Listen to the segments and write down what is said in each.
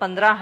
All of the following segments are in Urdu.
15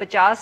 50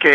کہ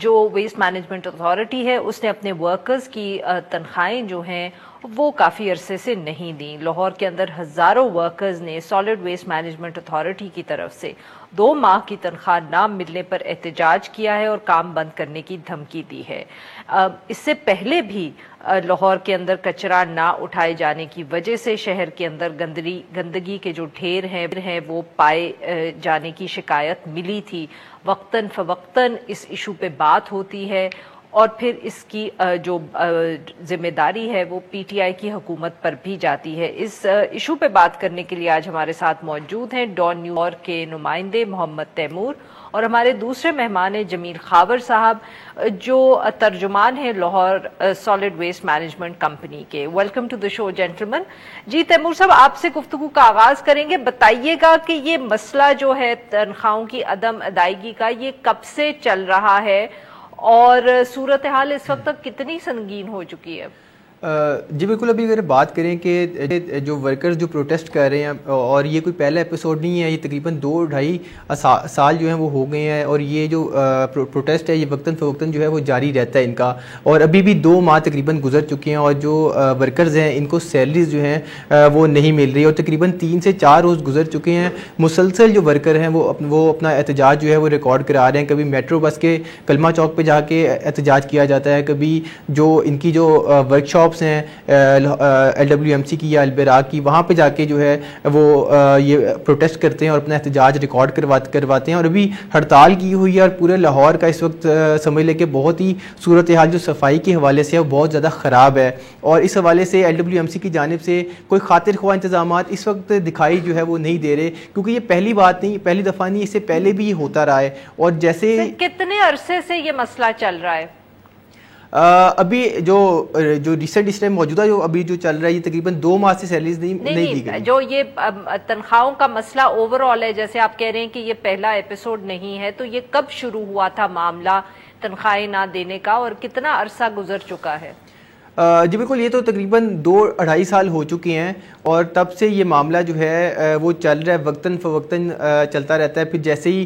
جو ویسٹ مینجمنٹ اتھارٹی ہے اس نے اپنے ورکرز کی تنخواہیں جو ہیں وہ کافی عرصے سے نہیں دیں. لاہور کے اندر ہزاروں ورکرز نے سالڈ ویسٹ مینجمنٹ اتھارٹی کی طرف سے 2 ماہ کی تنخواہ نہ ملنے پر احتجاج کیا ہے اور کام بند کرنے کی دھمکی دی ہے. اس سے پہلے بھی لاہور کے اندر کچرا نہ اٹھائے جانے کی وجہ سے شہر کے اندر گندگی کے جو ڈھیر ہیں وہ پائے جانے کی شکایت ملی تھی. وقتاً فوقتاً اس ایشو پہ بات ہوتی ہے اور پھر اس کی جو ذمہ داری ہے وہ پی ٹی آئی کی حکومت پر بھی جاتی ہے. اس ایشو پہ بات کرنے کے لیے آج ہمارے ساتھ موجود ہیں ڈان نیوز لاہور کے نمائندے محمد تیمور اور ہمارے دوسرے مہمان ہیں جمیل خاور صاحب جو ترجمان ہیں Lahore solid waste management company کے. Welcome to the show gentleman. جی تیمور صاحب آپ سے گفتگو کا آغاز کریں گے. بتائیے گا کہ یہ مسئلہ جو ہے تنخواہوں کی عدم ادائیگی کا یہ کب سے چل رہا ہے اور صورتحال اس وقت تک کتنی سنگین ہو چکی ہے؟ جی بالکل. ابھی اگر بات کریں کہ جو ورکرز جو پروٹیسٹ کر رہے ہیں اور یہ کوئی پہلا ایپیسوڈ نہیں ہے, یہ تقریباً 2-2.5 سال جو ہیں وہ ہو گئے ہیں اور یہ جو پروٹیسٹ ہے یہ وقتاً فوقتاً جو ہے وہ جاری رہتا ہے ان کا, اور ابھی بھی 2 ماہ تقریباً گزر چکے ہیں اور جو ورکرز ہیں ان کو سیلریز جو ہیں وہ نہیں مل رہی اور تقریباً 3 سے 4 روز گزر چکے ہیں. مسلسل جو ورکر ہیں وہ اپنا احتجاج جو ہے وہ ریکارڈ کرا رہے ہیں. کبھی میٹرو بس کے کلمہ چوک پہ جا کے احتجاج کیا جاتا ہے, کبھی جو ان کی جو ورک شاپ ہیں LWMC کی یا البراق کی وہاں پہ جا کے جو ہے وہ یہ پروٹیسٹ کرتے ہیں اور اپنا احتجاج ریکارڈ کرواتے ہیں. اور ابھی ہڑتال کی ہوئی ہے اور پورے لاہور کا اس وقت سمجھ لے کہ بہت ہی صورتحال جو صفائی کے حوالے سے ہے وہ بہت زیادہ خراب ہے, اور اس حوالے سے LWMC کی جانب سے کوئی خاطر خواہ انتظامات اس وقت دکھائی جو ہے وہ نہیں دے رہے, کیونکہ یہ پہلی بات نہیں, پہلی دفعہ نہیں, اس سے پہلے بھی یہ ہوتا رہا ہے. اور جیسے کتنے عرصے سے یہ مسئلہ چل رہا ہے؟ ابھی جو ریسنٹ اس ٹائم موجودہ جو ابھی جو چل رہا ہے یہ تقریباً 2 ماہ سے سیلریز نہیں دی گئی. جو یہ تنخواہوں کا مسئلہ اوور آل ہے, جیسے آپ کہہ رہے ہیں کہ یہ پہلا ایپیسوڈ نہیں ہے, تو یہ کب شروع ہوا تھا معاملہ تنخواہیں نہ دینے کا اور کتنا عرصہ گزر چکا ہے؟ جی بالکل. یہ تو تقریباً 2-2.5 سال ہو چکے ہیں اور تب سے یہ معاملہ جو ہے وہ چل رہا ہے, وقتاً فوقتاً چلتا رہتا ہے. پھر جیسے ہی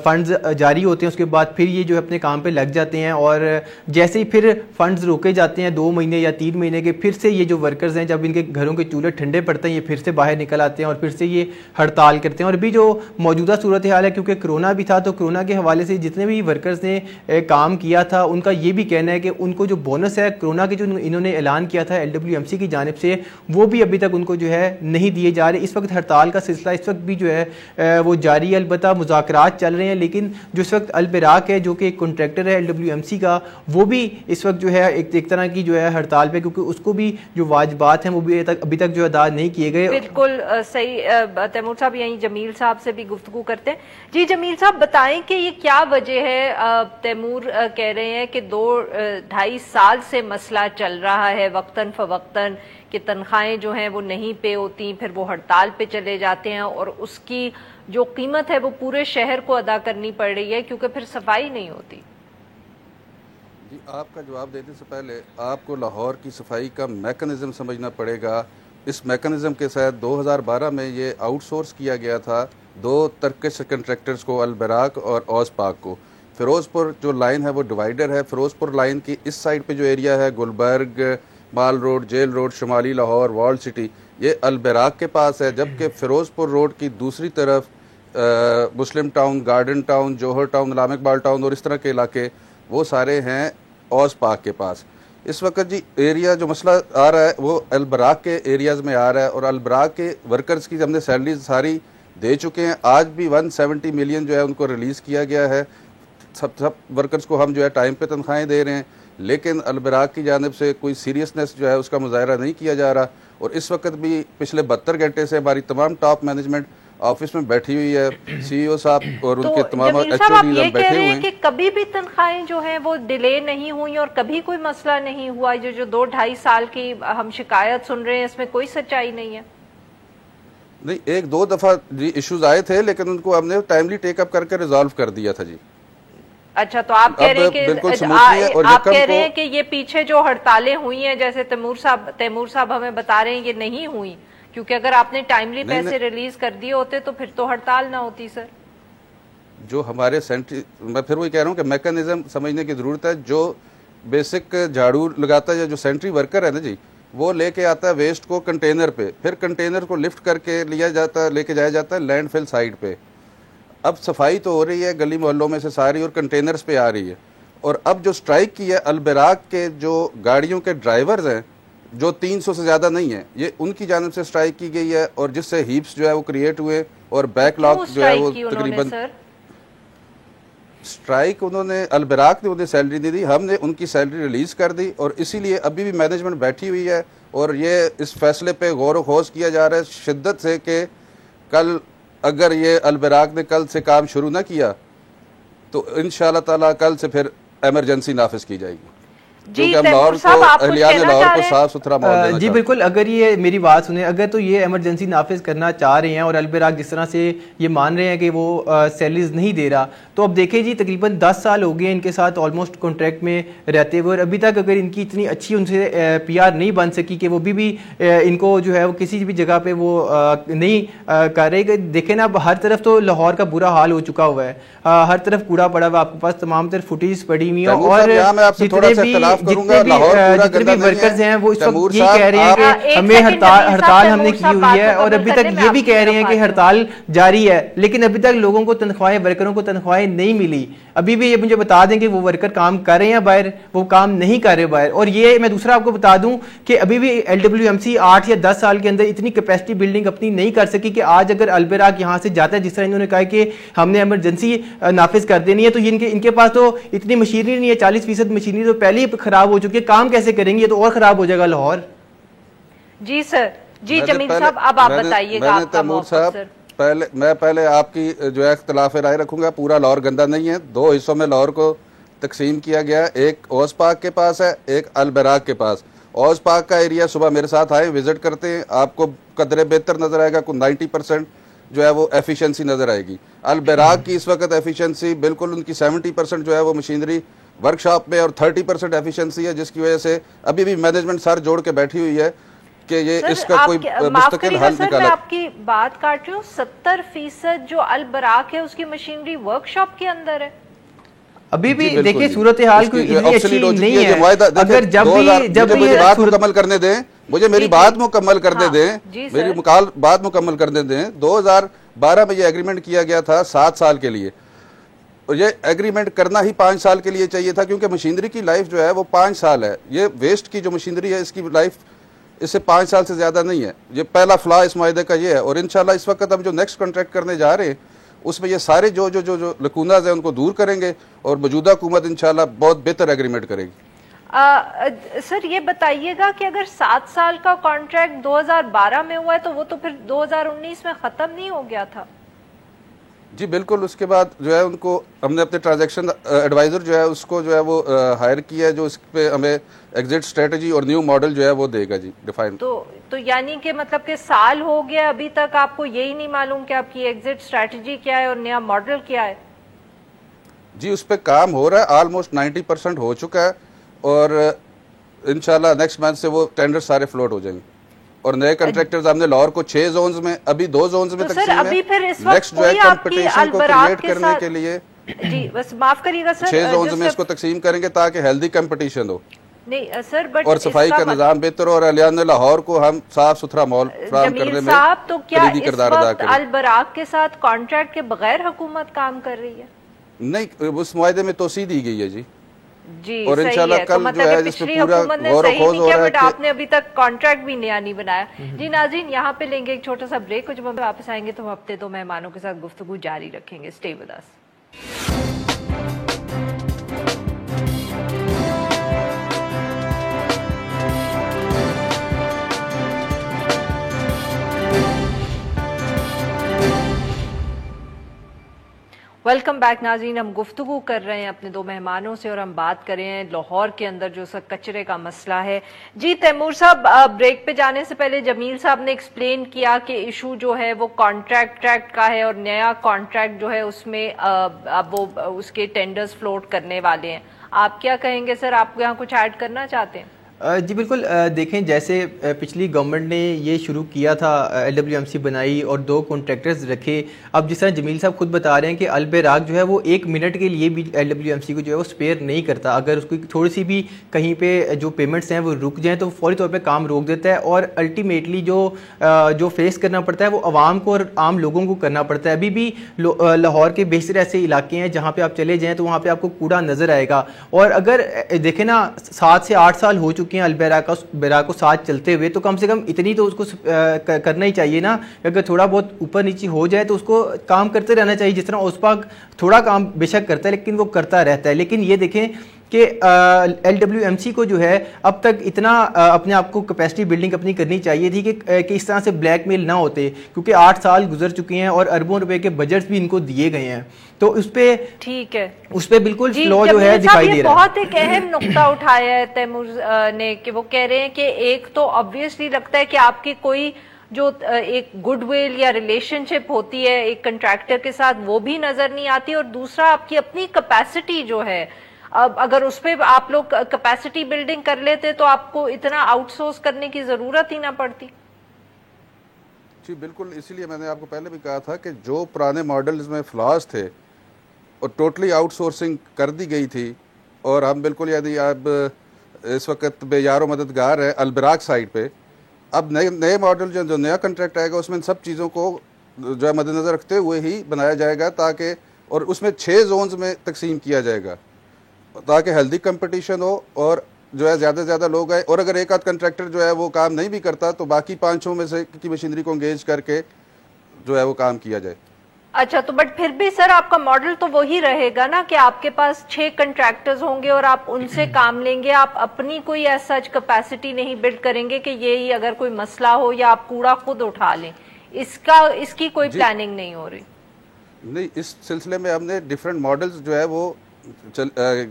فنڈز جاری ہوتے ہیں اس کے بعد پھر یہ جو اپنے کام پہ لگ جاتے ہیں, اور جیسے ہی پھر فنڈز روکے جاتے ہیں 2 مہینے یا 3 مہینے کے, پھر سے یہ جو ورکرز ہیں جب ان کے گھروں کے چولہے ٹھنڈے پڑتے ہیں یہ پھر سے باہر نکل آتے ہیں اور پھر سے یہ ہڑتال کرتے ہیں. اور ابھی جو موجودہ صورتحال ہے کیونکہ کرونا بھی تھا, تو کرونا کے حوالے سے جتنے بھی ورکرز نے کام کیا تھا ان کا یہ بھی کہنا ہے کہ ان کو جو بونس ہے کرونا کے جو انہوں نے اعلان کیا تھا LWMC کی جانب سے وہ بھی ابھی تک ان کو جو ہے نہیں دیے جا رہے. اس وقت ہڑتال کا سلسلہ اس وقت بھی جو ہے وہ جاری ہے, البتہ مذاکرات چل رہے ہیں, لیکن جو اس وقت البراق ہے جو کہ ایک کنٹریکٹر ہے LWMC کا, وہ بھی اس وقت جو ہے ایک طرح کی جو ہے ہڑتال پہ, کیونکہ اس کو بھی جو واجبات ہیں وہ بھی ابھی تک جو ادا نہیں کیے گئے. بالکل صحیح. تیمور صاحب یہیں جمیل صاحب سے بھی گفتگو کرتے ہیں. جی جمیل صاحب بتائیں کہ یہ کیا وجہ ہے؟ تیمور کہہ رہے ہیں کہ 2-2.5 سال سے مسئلہ چل رہا ہے وقتاً فوقتاً کہ تنخواہیں جو ہیں وہ نہیں پے ہوتی, پھر وہ ہڑتال پہ چلے جاتے ہیں اور اس کی جو قیمت ہے وہ پورے شہر کو ادا کرنی پڑ رہی ہے کیونکہ پھر صفائی نہیں ہوتی. جی آپ کا جواب دینے سے پہلے آپ کو لاہور کی صفائی کا میکانزم سمجھنا پڑے گا. اس میکانزم کے ساتھ 2012 میں یہ آؤٹ سورس کیا گیا تھا 2 ترکش کنٹریکٹرز کو, البراق اور اوز پاک کو. فیروز پور جو لائن ہے وہ ڈیوائیڈر ہے. فیروز پور لائن کی اس سائڈ پہ جو ایریا ہے گلبرگ, مال روڈ, جیل روڈ, شمالی لاہور, وارلڈ سٹی, یہ البراق کے پاس ہے, جبکہ فیروز پور روڈ کی دوسری طرف مسلم ٹاؤن, گارڈن ٹاؤن, جوہر ٹاؤن, علامہ اقبال ٹاؤن اور اس طرح کے علاقے وہ سارے ہیں اوز پاک کے پاس. اس وقت جی ایریا جو مسئلہ آ رہا ہے وہ البراق کے ایریاز میں آ رہا ہے, اور البراق کے ورکرز کی ہم نے سیلریز ساری دے چکے ہیں. آج بھی 170 ملین جو ہے ان کو ریلیز کیا گیا ہے. سب ورکرز کو ہم جو ہے ٹائم پہ تنخواہیں دے رہے ہیں, لیکن البراق کی جانب سے کوئی سیریسنس جو ہے اس کا مظاہرہ نہیں کیا جا رہا. اور اس وقت بھی پچھلے 72 گھنٹے سے ہماری تمام ٹاپ مینجمنٹ آفس میں بیٹھی ہوئی ہے, CEO صاحب اور ان کے تمام HODs ہم بیٹھے ہوئے ہیں کہ کبھی بھی تنخواہیں جو ہیں وہ ڈیلے نہیں ہوئی اور کبھی کوئی مسئلہ نہیں ہوا. جو 2-2.5 سال کی ہم شکایت سن رہے ہیں اس میں کوئی سچائی نہیں ہے. نہیں, 1-2 دفعہ جی ایشوز آئے تھے لیکن ان کو ہم نے ٹائملی ٹیک اپ کر کے ریزالو کر دیا تھا. جی اچھا, تو آپ کہہ رہے ہیں کہ یہ پیچھے جو ہڑتالیں ہوئی ہیں جیسے تیمور صاحب ہمیں بتا رہے ہیں یہ نہیں ہوئی, کیونکہ اگر آپ نے ٹائملی پیسے ریلیز کر دیے ہوتے تو پھر تو ہڑتال نہ ہوتی. سر جو ہمارے سینٹری، میں پھر وہی کہہ رہا ہوں کہ میکانزم سمجھنے کی ضرورت ہے. جو بیسک جھاڑو لگاتا ہے جو سینٹری ورکر ہے نا جی، وہ لے کے آتا ہے ویسٹ کو کنٹینر پہ، پھر کنٹینر کو لفٹ کر کے لے کے جایا جاتا ہے لینڈ فل سائٹ پہ. اب صفائی تو ہو رہی ہے گلی محلوں میں سے ساری اور کنٹینرز پہ آ رہی ہے. اور اب جو سٹرائک کی ہے البراق کے جو گاڑیوں کے ڈرائیورز ہیں جو 300 سے زیادہ نہیں ہیں، یہ ان کی جانب سے سٹرائک کی گئی ہے، اور جس سے ہیپس جو ہے وہ کریٹ ہوئے اور بیک لاگ جو ہے وہ تقریباً سٹرائک انہوں نے البراق نے انہیں سیلری نہیں دی، ہم نے ان کی سیلری ریلیز کر دی. اور اسی لیے ابھی بھی مینجمنٹ بیٹھی ہوئی ہے اور یہ اس فیصلے پہ غور و خوض کیا جا رہا ہے شدت سے کہ کل اگر یہ البراق نے کل سے کام شروع نہ کیا تو انشاءاللہ تعالی کل سے پھر ایمرجنسی نافذ کی جائے گی. کیونکہ ہم لاہور کو اہلیان لاہور کو صاف ستھرا ماحول دینا. جی بالکل، اگر یہ میری بات سنیں، اگر تو یہ ایمرجنسی نافذ کرنا چاہ رہے ہیں اور البراق جس طرح سے یہ مان رہے ہیں کہ وہ سیلریز نہیں دے رہا، تو اب دیکھیں جی تقریباً 10 سال ہو گئے ان کے ساتھ آلموسٹ کانٹریکٹ میں رہتے ہوئے، اور ابھی تک اگر ان کی اتنی اچھی ان سے پی آر نہیں بن سکی کہ وہ بھی ان کو جو ہے وہ کسی بھی جگہ پہ وہ نہیں کر رہے. دیکھیں نا اب ہر طرف تو لاہور کا برا حال ہو چکا ہوا ہے، ہر طرف کوڑا پڑا ہوا، آپ کے پاس تمام تر فوٹیج پڑی ہوئی ہیں، اور جتنے بھی ورکرز ہیں وہ اس وقت یہ کہہ رہے ہیں کہ ہمیں ہڑتال ہم نے کی ہوئی ہے، اور ابھی تک یہ بھی کہہ رہے ہیں کہ ہڑتال جاری ہے، لیکن ابھی تک لوگوں کو تنخواہیں، ورکروں کو تنخواہیں نہیں ملی. ابھی بھی یہ مجھے بتا دیں کہ وہ ورکر کام کر رہے ہیں باہر، وہ کام نہیں کر رہے باہر. اور یہ میں دوسرا آپ کو بتا دوں کہ ابھی بھی LWMC 8 یا 10 سال کے اندر اتنی کیپیسٹی بلڈنگ اپنی نہیں کر سکی کہ آج اگر البراق یہاں سے جاتا ہے جس طرح انہوں نے کہا کہ ہم نے ایمرجنسی نافذ کر دینی ہے، تو ان کے پاس تو اتنی مشینری نہیں ہے، 40% مشینری تو پہلے ہی خراب ہو چکی ہے، کام کیسے کریں گے؟ تو اور خراب ہو جائے گا لاہور. جی سر. جی جمیل صاحب اب آپ بتائیے گا. تیمور صاحب پہلے آپ کی جو ہے اختلاف رائے رکھوں گا. پورا لاہور گندا نہیں ہے، 2 حصوں میں لاہور کو تقسیم کیا گیا ہے. ایک اوس پاک کے پاس ہے، ایک البراق کے پاس. اوس پاک کا ایریا صبح میرے ساتھ آئے وزٹ کرتے ہیں، آپ کو قدرے بہتر نظر آئے گا، کوئی 90% جو ہے وہ ایفیشنسی نظر آئے گی. البراق کی اس وقت ایفیشنسی بالکل ان کی 70% جو ہے وہ مشینری ورک شاپ میں اور 30% ایفیشنسی ہے، جس کی وجہ سے ابھی بھی مینجمنٹ سر جوڑ کے بیٹھی ہوئی ہے کہ یہ اس کا کوئی مستقل حل نکالا. میں آپ کی بات کاٹ رہی ہوں، 70% جو البراق ہے اس کی مشینری ورک شاپ کے اندر ہے. ابھی بھی دیکھیں صورتحال کوئی اتنی اچھی نہیں ہے. اگر جب مجھے بات مکمل کرنے دیں، مجھے میری بات مکمل کرنے دیں، میری بات مکمل کرنے دیں. 2012 میں یہ ایگریمنٹ کیا گیا تھا 7 سال کے لیے، اور یہ ایگریمنٹ کرنا ہی 5 سال کے لیے چاہیے تھا، کیونکہ مشینری کی لائف جو ہے وہ 5 سال ہے. یہ ویسٹ کی جو مشینری ہے اس کی لائف اس سے 5 سال سے زیادہ نہیں ہے. یہ پہلا فلا اس معاہدے کا یہ ہے. اور انشاءاللہ اس وقت ہم جو نیکسٹ کانٹریکٹ کرنے جا رہے ہیں اس میں یہ سارے جو لکوناز ہیں ان کو دور کریں گے، اور موجودہ حکومت انشاءاللہ بہت بہتر ایگریمنٹ کرے گی. سر یہ بتائیے گا کہ اگر 7 سال کا کانٹریکٹ 2012 میں ہوا ہے تو وہ تو پھر 2019 میں ختم نہیں ہو گیا تھا؟ جی بالکل. اس کے بعد جو ہے ان کو ہم نے اپنے ٹرانزیکشن ایڈوائزر جو ہے اس کو جو ہے وہ ہائر کیا ہے، جو اس پہ ہمیں ایگزٹ اسٹریٹجی اور نیو ماڈل جو ہے وہ دے گا. جی ڈیفائن. تو یعنی کہ مطلب کہ سال ہو گیا ابھی تک آپ کو یہی نہیں معلوم کہ آپ کی ایگزٹ اسٹریٹجی کیا ہے اور نیا ماڈل کیا ہے؟ جی اس پہ کام ہو رہا ہے، آلموسٹ 90% ہو چکا ہے، اور انشاءاللہ نیکسٹ منتھ سے وہ ٹینڈر سارے فلوٹ ہو جائیں گے. اور نئے کنٹریکٹرز ہم نے لاہور کو 6 زونز میں، ابھی 2 زونز میں تقسیم ہے. نیکسٹ جو ہے کمپٹیشن کو کریٹ کرنے کے لیے جی بس معاف کریے گا سر، 6 زونز میں اس کو تقسیم کریں گے تاکہ ہیلدی کمپٹیشن ہو. نہیں سر بٹ اور صفائی کا نظام بہتر ہو، اور اہلیان لاہور کو ہم صاف ستھرا ماحول فراہم کرنے میں تو کیا اس وقت البراق کے ساتھ کانٹریکٹ کے بغیر حکومت کام کر رہی ہے؟ نہیں، اس معاہدے میں توسیع دی گئی ہے. جی جی اور انشاءاللہ کل جو ہے جس پہ پورا غور و خوض ہو رہا ہے کہ آپ نے ابھی تک کانٹریکٹ بھی نیا نہیں بنایا. جی ناظرین یہاں پہ لیں گے ایک چھوٹا سا بریک، جب ہم واپس آئیں گے تو ہم اپنے 2 مہمانوں کے ساتھ گفتگو جاری رکھیں گے. Stay with us. Welcome back ناظرین. ہم گفتگو کر رہے ہیں اپنے 2 مہمانوں سے اور ہم بات کر رہے ہیں لاہور کے اندر جو کچرے کا مسئلہ ہے. جی تیمور صاحب، بریک پہ جانے سے پہلے جمیل صاحب نے ایکسپلین کیا کہ ایشو جو ہے وہ کانٹریکٹ کا ہے، اور نیا کانٹریکٹ جو ہے اس میں اب وہ اس کے ٹینڈرز فلوٹ کرنے والے ہیں. آپ کیا کہیں گے سر؟ آپ یہاں کچھ ایڈ کرنا چاہتے ہیں؟ جی بالکل، دیکھیں جیسے پچھلی گورنمنٹ نے یہ شروع کیا تھا، LWMC بنائی اور 2 کانٹریکٹرز رکھے. اب جس طرح جمیل صاحب خود بتا رہے ہیں کہ البراق جو ہے وہ 1 منٹ کے لیے بھی LWMC کو جو ہے وہ سپیئر نہیں کرتا. اگر اس کو تھوڑی سی بھی کہیں پہ جو پیمنٹس ہیں وہ رک جائیں تو فوری طور پہ کام روک دیتا ہے, اور الٹیمیٹلی جو فیس کرنا پڑتا ہے وہ عوام کو اور عام لوگوں کو کرنا پڑتا ہے. ابھی بھی لاہور کے بیشتر ایسے علاقے ہیں جہاں پہ آپ چلے جائیں تو وہاں پہ آپ کو کوڑا نظر آئے گا. اور اگر دیکھیں نا 7 سے 8 سال ہو چکے ہیں البراق کو ساتھ چلتے ہوئے, تو کم سے کم اتنی تو اس کو کرنا ہی چاہیے نا. اگر تھوڑا بہت اوپر نیچے ہو جائے تو اس کو کام کرتے رہنا چاہیے. جس طرح اوسپاک تھوڑا کام بے شک کرتا ہے لیکن وہ کرتا رہتا ہے. لیکن یہ دیکھیں کہ LWMC کو جو ہے اب تک اتنا اپنے آپ کو کیپیسٹی بلڈنگ اپنی کرنی چاہیے تھی کہ اس طرح سے بلیک میل نہ ہوتے, کیونکہ 8 سال گزر چکے ہیں اور اربوں روپے کے بجٹس بھی ان کو دیے گئے ہیں. تو اس پہ ٹھیک ہے, اس پہ بالکل فلو جو ہے دکھائی دے رہا ہے. بہت ایک اہم نقطہ اٹھایا ہے تیمور نے کہ وہ کہہ رہے ہیں کہ ایک تو obviously لگتا ہے کہ آپ کی کوئی جو ایک گڈ ول یا ریلیشن شپ ہوتی ہے ایک کنٹریکٹر کے ساتھ وہ بھی نظر نہیں آتی, اور دوسرا آپ کی اپنی کیپیسٹی جو ہے, اب اگر اس پہ آپ لوگ کیپیسٹی بلڈنگ کر لیتے تو آپ کو اتنا آؤٹ سورس کرنے کی ضرورت ہی نہ پڑتی. جی بالکل, اسی لیے میں نے آپ کو پہلے بھی کہا تھا کہ جو پرانے ماڈلز میں فلاس تھے اور ٹوٹلی آؤٹ سورسنگ کر دی گئی تھی, اور ہم بالکل یعنی اب اس وقت بے یار و مددگار ہے البراق سائٹ پہ. اب نئے ماڈل جو نیا کنٹریکٹ آئے گا اس میں ان سب چیزوں کو جو ہے مد نظر رکھتے ہوئے ہی بنایا جائے گا, تاکہ اور اس میں 6 زونز میں تقسیم کیا جائے گا تاکہ ہیلدی کمپٹیشن ہو اور جو ہے زیادہ سے زیادہ لوگ آئے. اور اگر ایک آدھ کنٹریکٹر جو ہے وہ کام نہیں بھی کرتا تو باقی 5 میں سے کی مشینری کو انگیج کر کے جو ہے وہ کام کیا جائے. اچھا, تو بٹ پھر بھی سر آپ کا ماڈل تو وہی رہے گا نا کہ آپ کے پاس 6 کنٹریکٹرز ہوں گے اور آپ ان سے کام لیں گے, آپ اپنی کوئی ایسا کیپیسٹی نہیں بلڈ کریں گے کہ یہی اگر کوئی مسئلہ ہو یا آپ کوڑا خود اٹھا لیں. اس کی کوئی پلاننگ نہیں ہو رہی؟ نہیں, اس سلسلے میں ہم نے ڈیفرنٹ ماڈلز جو ہے وہ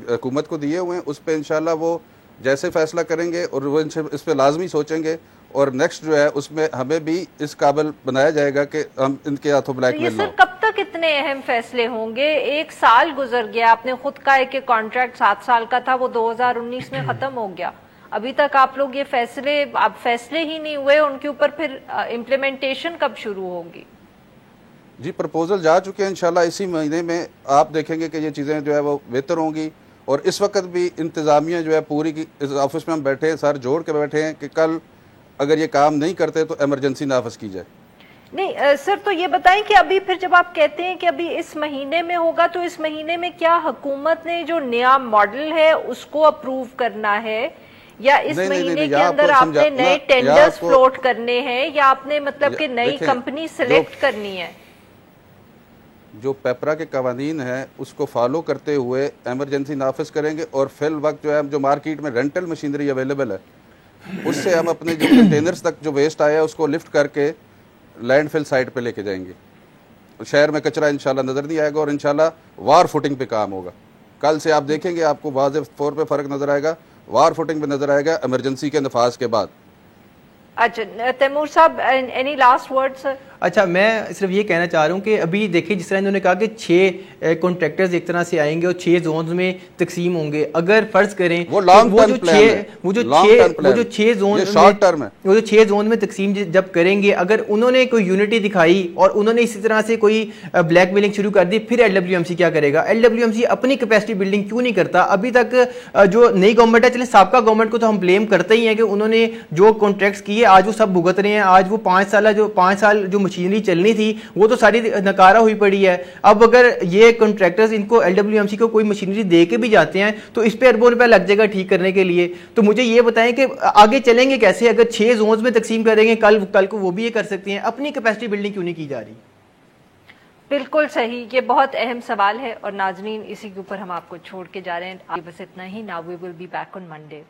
حکومت کو دیے ہوئے ہیں. اس پہ انشاءاللہ وہ جیسے فیصلہ کریں گے اور وہ اس پہ لازمی سوچیں گے, اور نیکسٹ جو ہے اس میں ہمیں بھی اس قابل بنایا جائے گا کہ ہم ان کے ہاتھوں بلیک میل نہ ہو. سر کب تک اتنے اہم فیصلے ہوں گے؟ 1 سال گزر گیا, آپ نے خود کہا ہے کہ کانٹریکٹ 7 سال کا تھا, وہ 2019 میں ختم ہو گیا. ابھی تک آپ لوگ یہ فیصلے ہی نہیں ہوئے, ان کے اوپر پھر امپلیمنٹیشن کب شروع ہوگی؟ جی پرپوزل جا چکے ہیں, انشاءاللہ اسی مہینے میں آپ دیکھیں گے کہ یہ چیزیں جو ہے وہ بہتر ہوں گی. اور اس وقت بھی انتظامیہ جو ہے پوری کی آفس میں ہم بیٹھے ہیں, سر جوڑ کے بیٹھے ہیں کہ کل اگر یہ کام نہیں کرتے تو ایمرجنسی نافذ کی جائے. نہیں سر, تو یہ بتائیں کہ ابھی پھر جب آپ کہتے ہیں کہ ابھی اس مہینے میں ہوگا, تو اس مہینے میں کیا حکومت نے جو نیا ماڈل ہے اس کو اپروو کرنا ہے, یا اس مہینے کے اندر آپ نے نئے ٹینڈرز فلوٹ کرنے ہیں, یا آپ نے مطلب کہ نئی کمپنی سلیکٹ کرنی ہے؟ جو پیپرا کے قوانین ہیں اس کو فالو کرتے ہوئے ایمرجنسی نافذ کریں گے, اور فی الوقت جو ہے جو مارکیٹ میں رینٹل مشینری اویلیبل ہے اس سے ہم اپنے جو کنٹینرز تک جو ویسٹ آیا ہے اس کو لفٹ کر کے لینڈ فل سائٹ پہ لے کے جائیں گے. شہر میں کچرا انشاءاللہ نظر نہیں آئے گا, اور انشاءاللہ وار فوٹنگ پہ کام ہوگا. کل سے آپ دیکھیں گے آپ کو واضح طور پہ فرق نظر آئے گا, وار فوٹنگ پہ نظر آئے گا ایمرجنسی کے نفاذ کے بعد. اچھا تیمور صاحب, اینی لاسٹ ورڈ سر؟ اچھا, میں صرف یہ کہنا چاہ رہا ہوں کہ ابھی دیکھیں جس طرح انہوں نے کہا کہ 6 کانٹریکٹرز ایک طرح سے آئیں گے اور 6 زونز میں تقسیم ہوں گے. اگر فرض کریں وہ جو 6 زون میں تقسیم جب کریں گے, اگر انہوں نے کوئی یونٹی دکھائی اور انہوں نے اسی طرح سے کوئی بلیک میلنگ شروع کر دی, پھر LWMC کیا کرے گا؟ LWMC اپنی کیپیسٹی بلڈنگ کیوں نہیں کرتا؟ ابھی تک جو نئی گورنمنٹ ہے, چلے سابقہ گورنمنٹ کو تو ہم بلیم کرتے ہی ہیں کہ انہوں نے جو کانٹریکٹس کیے آج وہ سب بھگت رہے ہیں. آج وہ 5 سال جو مشینری چلنی تھی وہ تو ساری نکارہ ہوئی پڑی ہے. اب اگر یہ کنٹریکٹرز ان کو LWMC کو کوئی مشینری دے کے بھی جاتے ہیں تو اس پہ اربوں روپے لگ جائے گا ٹھیک کرنے کے لیے. تو مجھے یہ بتائیں کہ آگے چلیں گے کیسے؟ اگر 6 زونز میں تقسیم کریں گے, کل کو وہ بھی یہ کر سکتے ہیں, اپنی کیپیسٹی بلڈنگ کیوں نہیں کی جا رہی؟ بالکل صحیح, یہ بہت اہم سوال ہے, اور ناظرین اسی کے اوپر ہم آپ کو چھوڑ کے جا رہے ہیں. بس اتنا ہی. Now we will be back on Monday.